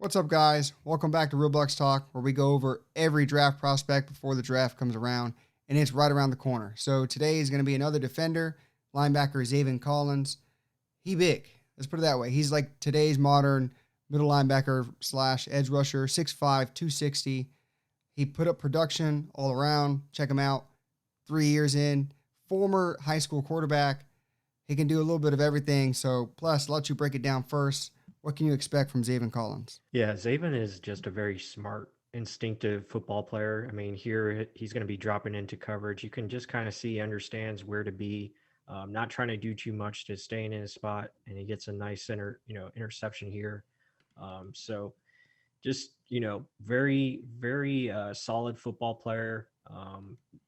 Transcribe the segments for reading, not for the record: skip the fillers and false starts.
What's up, guys? Welcome back to Real Bucs Talk, where we go over every draft prospect before the draft comes around, and it's right around the corner. So today is going to be another defender, linebacker Zaven Collins. He big. Let's put it that way. He's like today's modern middle linebacker slash edge rusher, 6'5", 260. He put up production all around. Check him out. 3 years in. Former high school quarterback. He can do a little bit of everything. So, plus, I'll let you break it down first. What can you expect from Zaven Collins? Yeah, Zaven is just a very smart, instinctive football player. I mean, here he's going to be dropping into coverage. You can just kind of see he understands where to be, not trying to do too much to stay in his spot, and he gets a nice interception here. So just very very solid football player.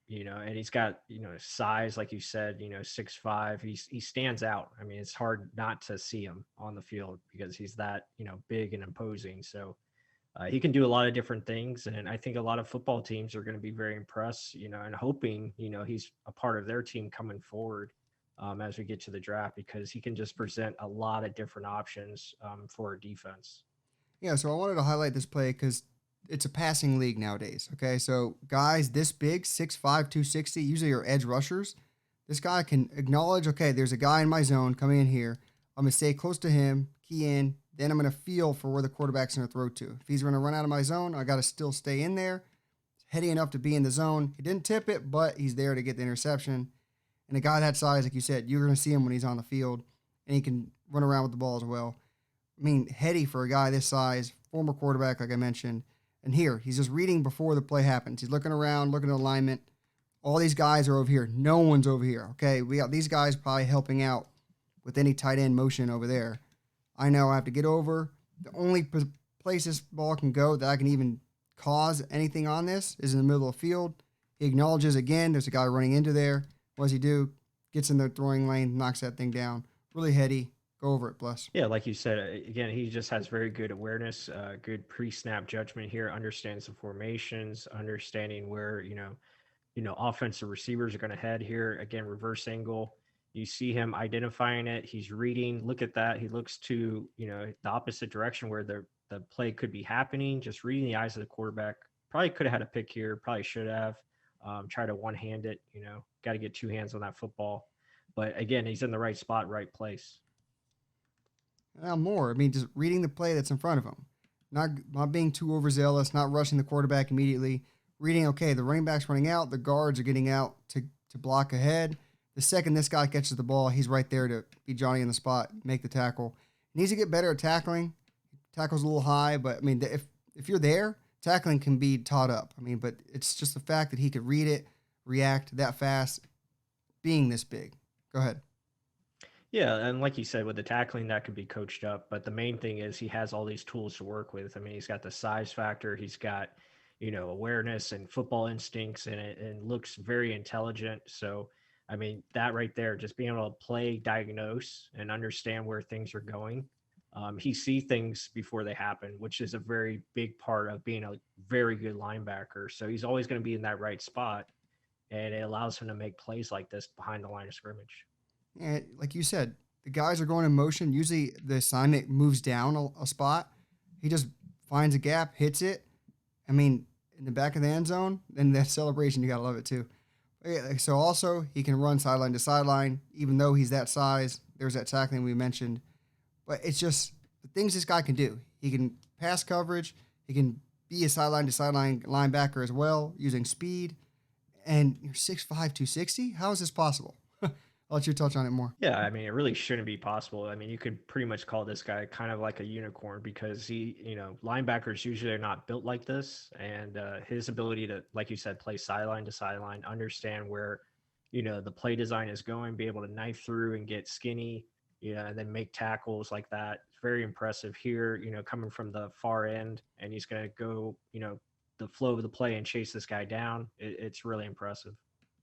And he's got size, like you said, 6'5". He stands out. I mean, it's hard not to see him on the field because he's that big and imposing. So he can do a lot of different things, and I think a lot of football teams are going to be very impressed, and hoping he's a part of their team coming forward. As we get to the draft, because he can just present a lot of different options for a defense. Yeah, so I wanted to highlight this play because it's a passing league nowadays. Okay, so guys this big, 6'5", 260, usually are edge rushers. This guy can acknowledge, okay, there's a guy in my zone coming in here. I'm going to stay close to him, key in, then I'm going to feel for where the quarterback's going to throw to. If he's going to run out of my zone, I got to still stay in there, heady enough to be in the zone. He didn't tip it, but he's there to get the interception. And a guy that size, like you said, you're going to see him when he's on the field, and he can run around with the ball as well. I mean, heady for a guy this size, former quarterback, like I mentioned. And here, he's just reading before the play happens. He's looking around, looking at alignment. All these guys are over here. No one's over here. Okay, we got these guys probably helping out with any tight end motion over there. I know I have to get over. The only place this ball can go that I can even cause anything on this is in the middle of the field. He acknowledges again, there's a guy running into there. What does he do? Gets in the throwing lane, knocks that thing down. Really heady. Go over it, Bless. Yeah, like you said, again, he just has very good awareness, good pre-snap judgment here, understands the formations, understanding where, offensive receivers are going to head here. Again, reverse angle. You see him identifying it. He's reading. Look at that. He looks to, the opposite direction where the play could be happening, just reading the eyes of the quarterback. Probably could have had a pick here. Probably should have. Try to one-hand it, got to get two hands on that football. But again, he's in the right spot, right place. Now more. I mean, just reading the play that's in front of him. Not being too overzealous, not rushing the quarterback immediately. Reading, okay, the running back's running out, the guards are getting out to block ahead. The second this guy catches the ball, he's right there to be Johnny in the spot, make the tackle. He needs to get better at tackling. Tackle's a little high, but I mean, if you're there, tackling can be taught up. I mean, but it's just the fact that he could read it, react that fast, being this big. Go ahead. Yeah, and like you said, with the tackling, that could be coached up. But the main thing is he has all these tools to work with. I mean, he's got the size factor, he's got, awareness and football instincts, and looks very intelligent. So, I mean, that right there, just being able to play, diagnose, and understand where things are going. He sees things before they happen, which is a very big part of being a very good linebacker. So he's always going to be in that right spot, and it allows him to make plays like this behind the line of scrimmage. And like you said, the guys are going in motion. Usually the assignment moves down a spot. He just finds a gap, hits it. I mean, in the back of the end zone, and that celebration, you got to love it too. Yeah, so also, he can run sideline to sideline, even though he's that size. There's that tackling we mentioned. But it's just the things this guy can do. He can pass coverage. He can be a sideline to sideline linebacker as well, using speed. And you're 6'5", 260? How is this possible? I'll let you touch on it more. Yeah, I mean, it really shouldn't be possible. I mean, you could pretty much call this guy kind of like a unicorn because linebackers usually are not built like this. And his ability to, like you said, play sideline to sideline, understand where, the play design is going, be able to knife through and get skinny, and then make tackles like that. It's very impressive here, coming from the far end, and he's going to go, the flow of the play and chase this guy down. It's really impressive.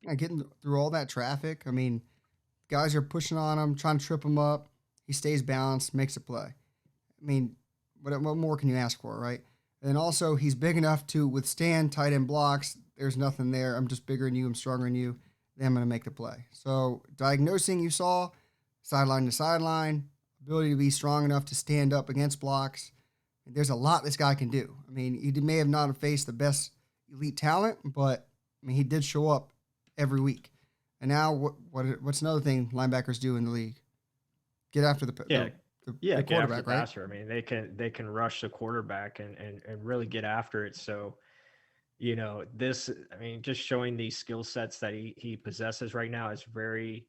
And getting through all that traffic, I mean, guys are pushing on him, trying to trip him up. He stays balanced, makes a play. I mean, what more can you ask for, right? And then also, he's big enough to withstand tight end blocks. There's nothing there. I'm just bigger than you. I'm stronger than you. Then I'm going to make the play. So, diagnosing, you saw, sideline to sideline, ability to be strong enough to stand up against blocks. There's a lot this guy can do. I mean, he may have not faced the best elite talent, but I mean, he did show up every week. And now, what's another thing linebackers do in the league? Get after Yeah, the get after the quarterback, right? passer. I mean, they can rush the quarterback and really get after it. So, this, I mean, just showing these skill sets that he possesses right now is very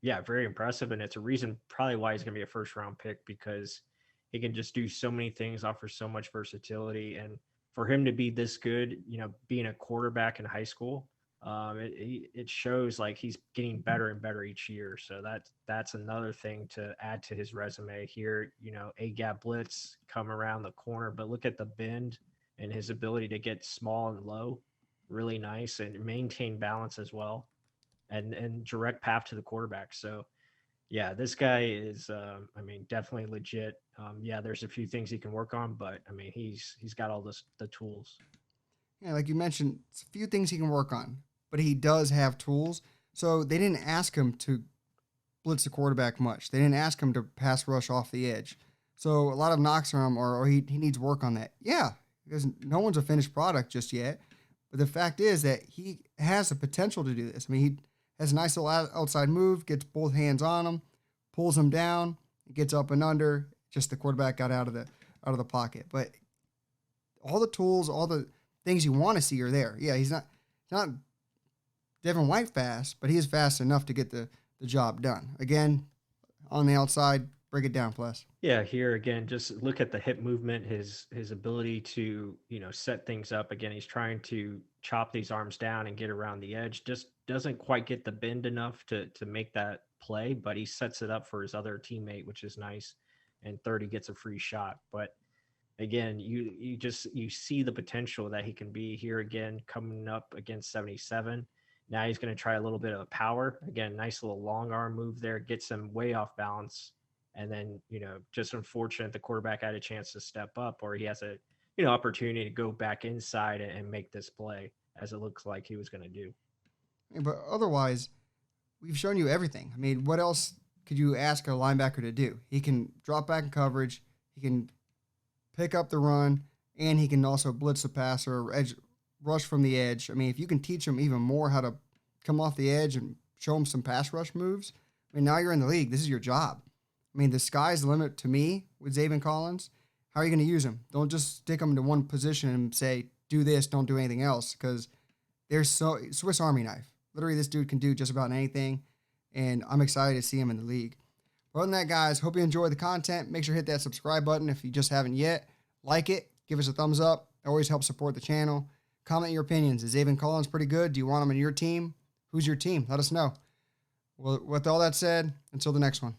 yeah, very impressive. And it's a reason probably why he's gonna be a first round pick, because he can just do so many things, offer so much versatility. And for him to be this good, being a quarterback in high school, it shows like he's getting better and better each year. So that's another thing to add to his resume here. A gap blitz come around the corner, but look at the bend and his ability to get small and low, really nice, and maintain balance as well, and direct path to the quarterback. So yeah, this guy is, I mean, definitely legit. Yeah, there's a few things he can work on, but I mean, he's got all the tools. Yeah, like you mentioned, it's a few things he can work on, but he does have tools. So they didn't ask him to blitz the quarterback much. They didn't ask him to pass rush off the edge. So a lot of knocks on him, or he needs work on that. Yeah, because no one's a finished product just yet. But the fact is that he has the potential to do this. I mean, he has a nice little outside move, gets both hands on him, pulls him down, gets up and under. Just the quarterback got out of the pocket. But all the tools, all the things you want to see are there. Yeah, he's not Devin White fast, but he is fast enough to get the job done. Again, on the outside, break it down, plus. Yeah, here again, just look at the hip movement, his ability to, set things up. Again, he's trying to chop these arms down and get around the edge. Just doesn't quite get the bend enough to make that play, but he sets it up for his other teammate, which is nice. And third, he gets a free shot. But again, you see the potential that he can be here again, coming up against 77. Now he's going to try a little bit of power. Again, nice little long arm move there, gets him way off balance. And then, just unfortunate the quarterback had a chance to step up, or he has a, opportunity to go back inside and make this play, as it looks like he was going to do. But otherwise, we've shown you everything. I mean, what else could you ask a linebacker to do? He can drop back in coverage. He can pick up the run, and he can also blitz the passer, or edge rush from the edge. I mean, if you can teach him even more how to come off the edge and show him some pass rush moves, I mean, now you're in the league. This is your job. I mean, the sky's the limit to me with Zaven Collins. How are you going to use him? Don't just stick him to one position and say, do this, don't do anything else, because there's so Swiss Army knife. Literally, this dude can do just about anything, and I'm excited to see him in the league. But other than that, guys, hope you enjoyed the content. Make sure to hit that subscribe button if you just haven't yet. Like it. Give us a thumbs up. It always helps support the channel. Comment your opinions. Is Zaven Collins pretty good? Do you want him in your team? Who's your team? Let us know. Well, with all that said, until the next one.